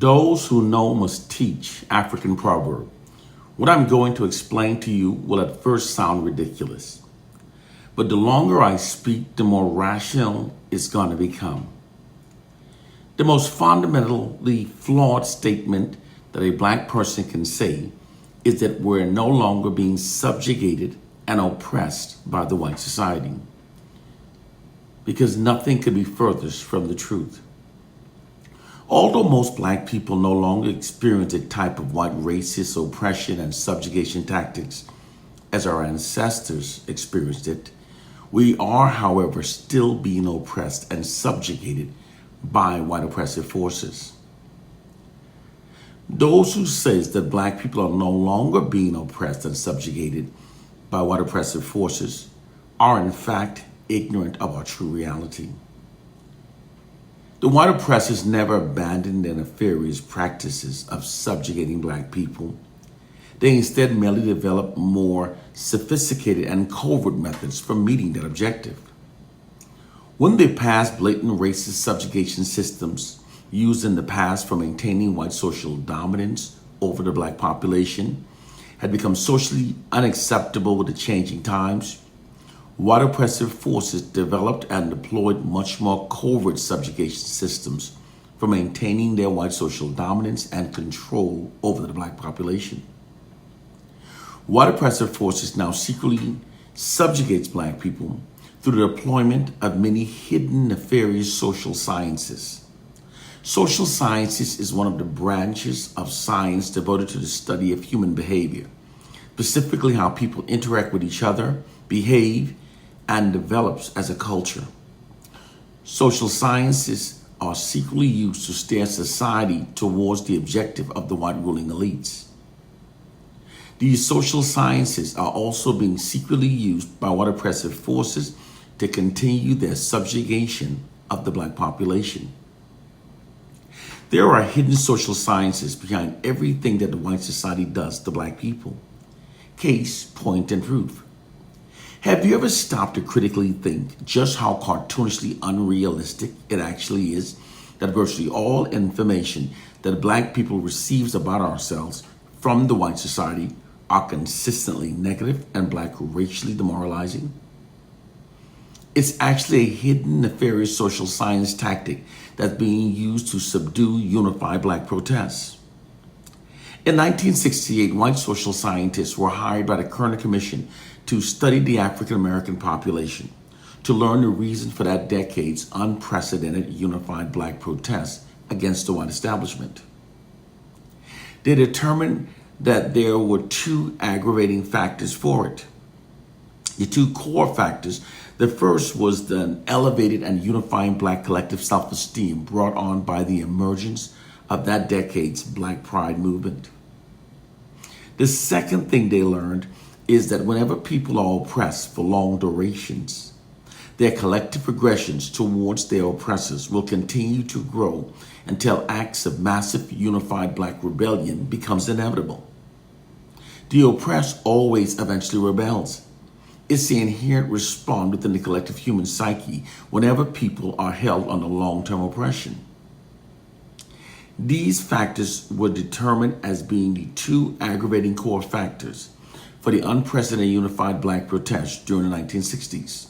Those who know must teach, African proverb. What I'm going to explain to you will at first sound ridiculous, but the longer I speak, the more rational it's going to become. The most fundamentally flawed statement that a black person can say is that we're no longer being subjugated and oppressed by the white society, because nothing could be furthest from the truth. Although most black people no longer experience a type of white racist oppression and subjugation tactics as our ancestors experienced it, we are, however, still being oppressed and subjugated by white oppressive forces. Those who say that black people are no longer being oppressed and subjugated by white oppressive forces are in fact ignorant of our true reality. The white oppressors never abandoned their nefarious practices of subjugating black people. They instead merely developed more sophisticated and covert methods for meeting that objective. When they passed blatant racist subjugation systems used in the past for maintaining white social dominance over the black population had become socially unacceptable with the changing times, white oppressive forces developed and deployed much more covert subjugation systems for maintaining their white social dominance and control over the black population. White oppressive forces now secretly subjugates black people through the deployment of many hidden nefarious social sciences. Social sciences is one of the branches of science devoted to the study of human behavior, specifically how people interact with each other, behave, and develops as a culture. Social sciences are secretly used to steer society towards the objective of the white ruling elites. These social sciences are also being secretly used by white oppressive forces to continue their subjugation of the black population. There are hidden social sciences behind everything that the white society does to black people. Case, point, and proof. Have you ever stopped to critically think just how cartoonishly unrealistic it actually is that virtually all information that black people receives about ourselves from the white society are consistently negative and black racially demoralizing? It's actually a hidden nefarious social science tactic that's being used to subdue unified black protests. In 1968, white social scientists were hired by the Kerner Commission to study the African American population, to learn the reason for that decade's unprecedented unified black protests against the white establishment. They determined that there were two aggravating factors for it. The two core factors. The first was the elevated and unifying black collective self-esteem brought on by the emergence of that decade's Black Pride movement. The second thing they learned is that whenever people are oppressed for long durations, their collective aggressions towards their oppressors will continue to grow until acts of massive unified black rebellion becomes inevitable. The oppressed always eventually rebels. It's the inherent response within the collective human psyche whenever people are held under long-term oppression. These factors were determined as being the two aggravating core factors for the unprecedented unified black protest during the 1960s.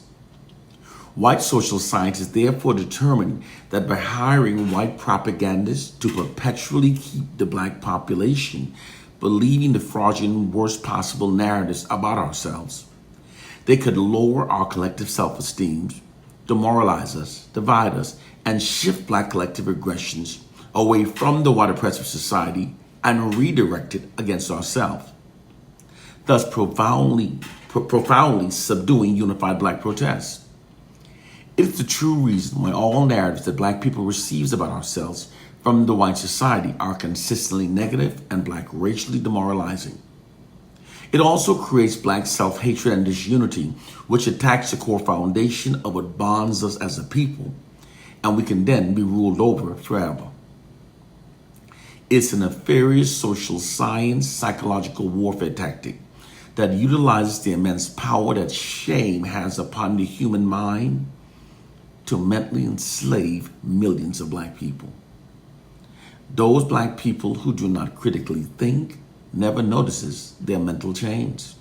White social scientists therefore determined that by hiring white propagandists to perpetually keep the black population believing the fraudulent worst possible narratives about ourselves, they could lower our collective self-esteem, demoralize us, divide us, and shift black collective aggressions away from the white oppressive society and redirect it against ourselves, thus profoundly subduing unified black protests. It is the true reason why all narratives that black people receives about ourselves from the white society are consistently negative and black racially demoralizing. It also creates black self-hatred and disunity, which attacks the core foundation of what bonds us as a people, and we can then be ruled over forever. It's a nefarious social science psychological warfare tactic that utilizes the immense power that shame has upon the human mind to mentally enslave millions of black people. Those black people who do not critically think never notices their mental change.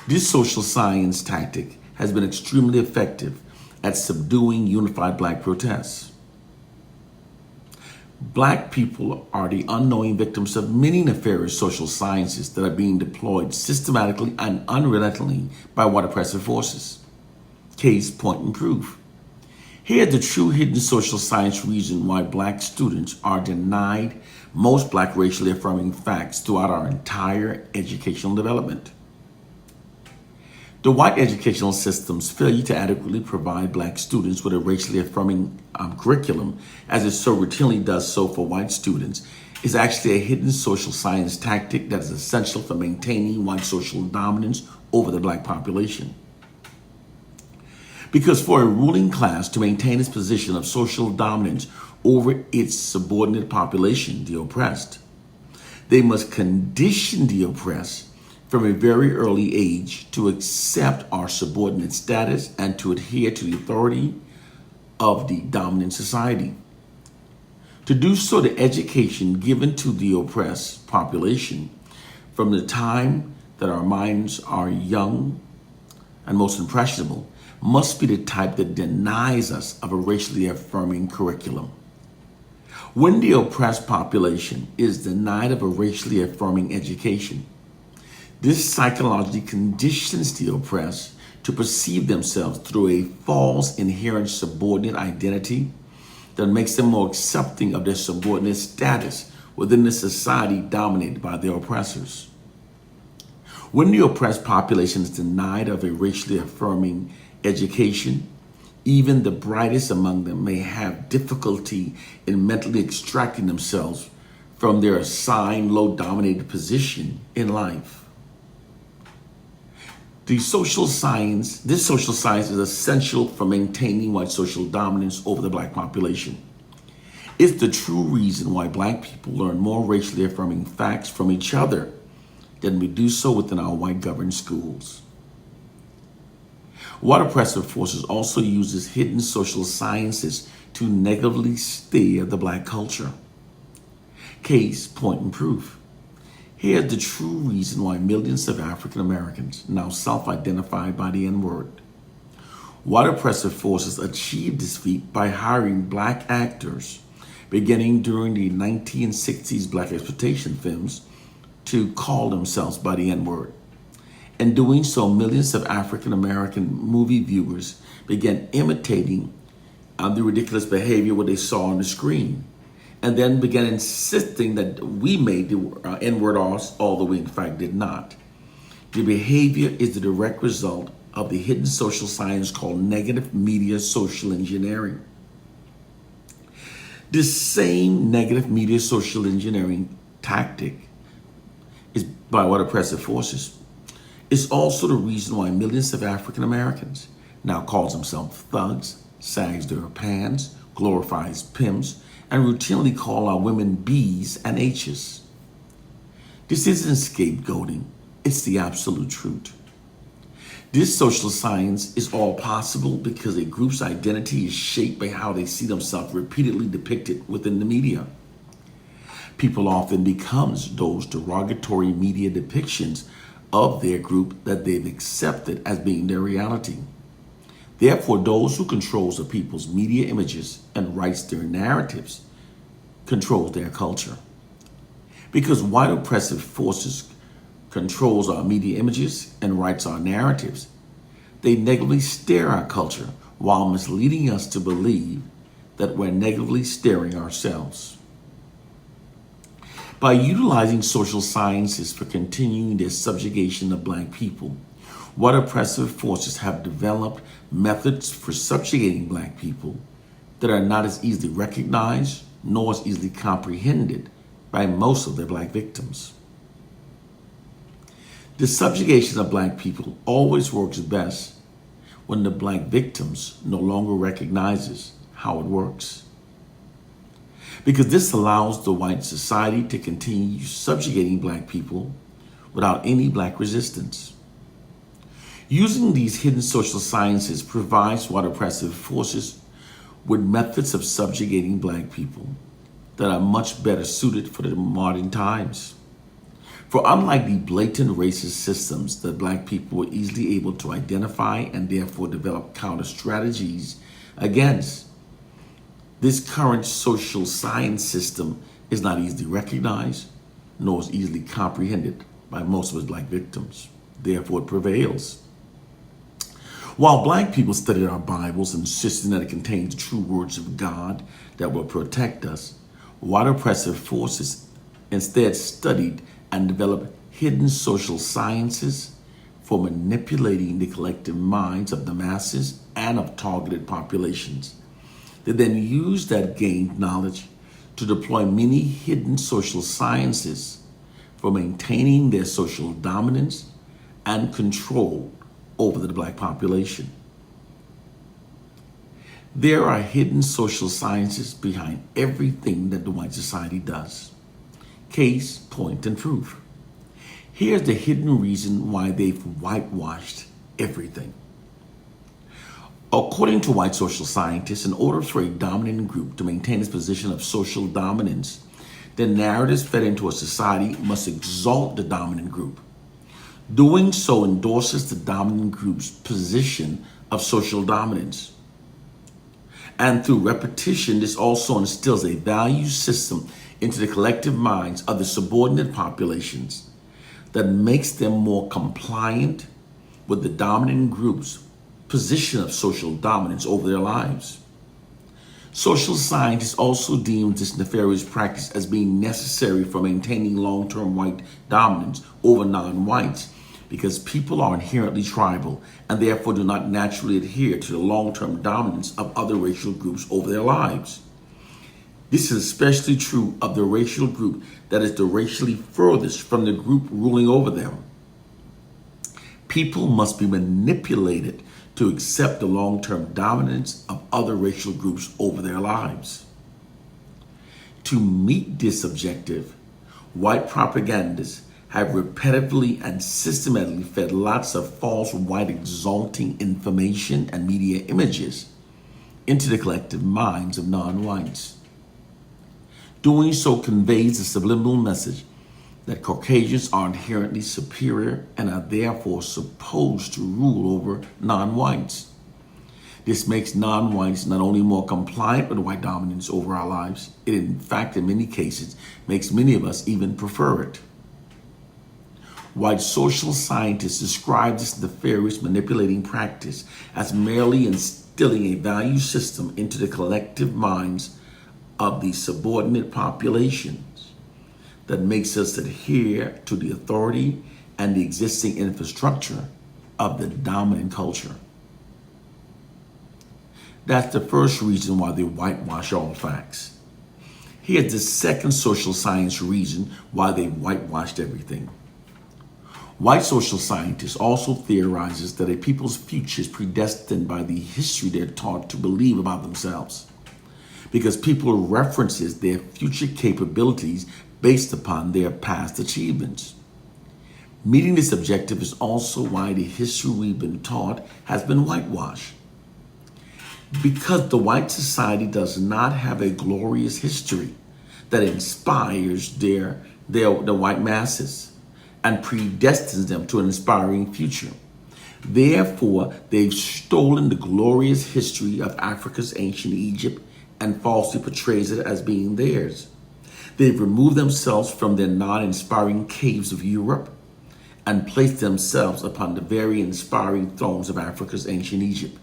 This social science tactic has been extremely effective at subduing unified black protests. Black people are the unknowing victims of many nefarious social sciences that are being deployed systematically and unrelentingly by white oppressive forces. Case, point, and proof. Here's the true hidden social science reason why black students are denied most black racially affirming facts throughout our entire educational development. The white educational system's failure to adequately provide black students with a racially affirming curriculum, as it so routinely does so for white students, is actually a hidden social science tactic that is essential for maintaining white social dominance over the black population. Because for a ruling class to maintain its position of social dominance over its subordinate population, the oppressed, they must condition the oppressed from a very early age to accept our subordinate status and to adhere to the authority of the dominant society. To do so, the education given to the oppressed population from the time that our minds are young and most impressionable must be the type that denies us of a racially affirming curriculum. When the oppressed population is denied of a racially affirming education, this psychologically conditions the oppressed to perceive themselves through a false inherent subordinate identity that makes them more accepting of their subordinate status within the society dominated by their oppressors. When the oppressed population is denied of a racially affirming education, even the brightest among them may have difficulty in mentally extracting themselves from their assigned low dominated position in life. This social science is essential for maintaining white social dominance over the black population. It's the true reason why black people learn more racially affirming facts from each other than we do so within our white governed schools. White oppressive forces also uses hidden social sciences to negatively steer the black culture. Case, point, and proof. Here's the true reason why millions of African Americans now self-identify by the N-word. White oppressive forces achieved this feat by hiring black actors, beginning during the 1960s black exploitation films, to call themselves by the N-word. In doing so, millions of African American movie viewers began imitating the ridiculous behavior what they saw on the screen, and then began insisting that we made the N-word although we in fact did not. The behavior is the direct result of the hidden social science called negative media social engineering. This same negative media social engineering tactic is by white oppressive forces. It's also the reason why millions of African Americans now calls themselves thugs, sags their pants, glorifies pimps, and routinely call our women B's and H's. This isn't scapegoating, it's the absolute truth. This social science is all possible because a group's identity is shaped by how they see themselves repeatedly depicted within the media. People often become those derogatory media depictions of their group that they've accepted as being their reality. Therefore, those who controls the people's media images and writes their narratives controls their culture. Because white oppressive forces controls our media images and writes our narratives, they negatively steer our culture while misleading us to believe that we're negatively steering ourselves. By utilizing social sciences for continuing their subjugation of black people, white oppressive forces have developed methods for subjugating black people that are not as easily recognized nor as easily comprehended by most of their black victims. The subjugation of black people always works best when the black victims no longer recognizes how it works. Because this allows the white society to continue subjugating black people without any black resistance. Using these hidden social sciences provides white oppressive forces with methods of subjugating black people that are much better suited for the modern times. For unlike the blatant racist systems that black people were easily able to identify and therefore develop counter strategies against, this current social science system is not easily recognized, nor is easily comprehended by most of its black victims. Therefore, it prevails. While black people studied our Bibles, insisting that it contains the true words of God that will protect us, white oppressive forces instead studied and developed hidden social sciences for manipulating the collective minds of the masses and of targeted populations. They then used that gained knowledge to deploy many hidden social sciences for maintaining their social dominance and control over the black population. There are hidden social sciences behind everything that the white society does. Case, point, and proof. Here's the hidden reason why they've whitewashed everything. According to white social scientists, in order for a dominant group to maintain its position of social dominance, the narratives fed into a society must exalt the dominant group. Doing so endorses the dominant group's position of social dominance. And through repetition, this also instills a value system into the collective minds of the subordinate populations that makes them more compliant with the dominant group's position of social dominance over their lives. Social scientists also deem this nefarious practice as being necessary for maintaining long-term white dominance over non-whites, because people are inherently tribal and therefore do not naturally adhere to the long-term dominance of other racial groups over their lives. This is especially true of the racial group that is the racially furthest from the group ruling over them. People must be manipulated to accept the long-term dominance of other racial groups over their lives. To meet this objective, white propagandists have repetitively and systematically fed lots of false white exalting information and media images into the collective minds of non-whites. Doing so conveys a subliminal message that Caucasians are inherently superior and are therefore supposed to rule over non-whites. This makes non-whites not only more compliant with white dominance over our lives, it in fact in many cases makes many of us even prefer it. White social scientists describe this nefarious manipulating practice as merely instilling a value system into the collective minds of the subordinate populations that makes us adhere to the authority and the existing infrastructure of the dominant culture. That's the first reason why they whitewash all facts. Here's the second social science reason why they whitewashed everything. White social scientists also theorizes that a people's future is predestined by the history they're taught to believe about themselves, because people references their future capabilities based upon their past achievements. Meeting this objective is also why the history we've been taught has been whitewashed. Because the white society does not have a glorious history that inspires the white masses and predestines them to an inspiring future. Therefore, they've stolen the glorious history of Africa's ancient Egypt and falsely portrays it as being theirs. They've removed themselves from their non-inspiring caves of Europe and placed themselves upon the very inspiring thrones of Africa's ancient Egypt.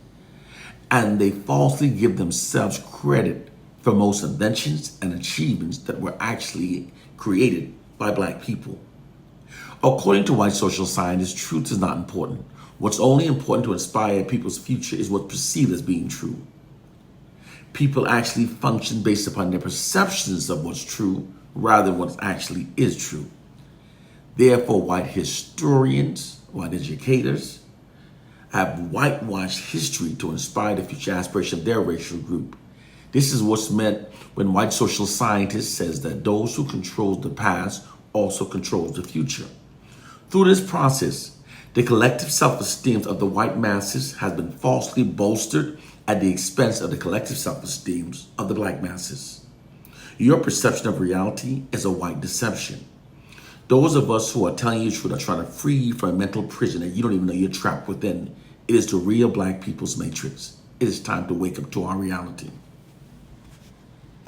And they falsely give themselves credit for most inventions and achievements that were actually created by black people. According to white social scientists, truth is not important. What's only important to inspire people's future is what's perceived as being true. People actually function based upon their perceptions of what's true rather than what actually is true. Therefore, white historians, white educators, have whitewashed history to inspire the future aspiration of their racial group. This is what's meant when white social scientists says that those who control the past also control the future. Through this process, the collective self-esteem of the white masses has been falsely bolstered at the expense of the collective self-esteem of the black masses. Your perception of reality is a white deception. Those of us who are telling you the truth are trying to free you from a mental prison that you don't even know you're trapped within. It is the real black people's matrix. It is time to wake up to our reality.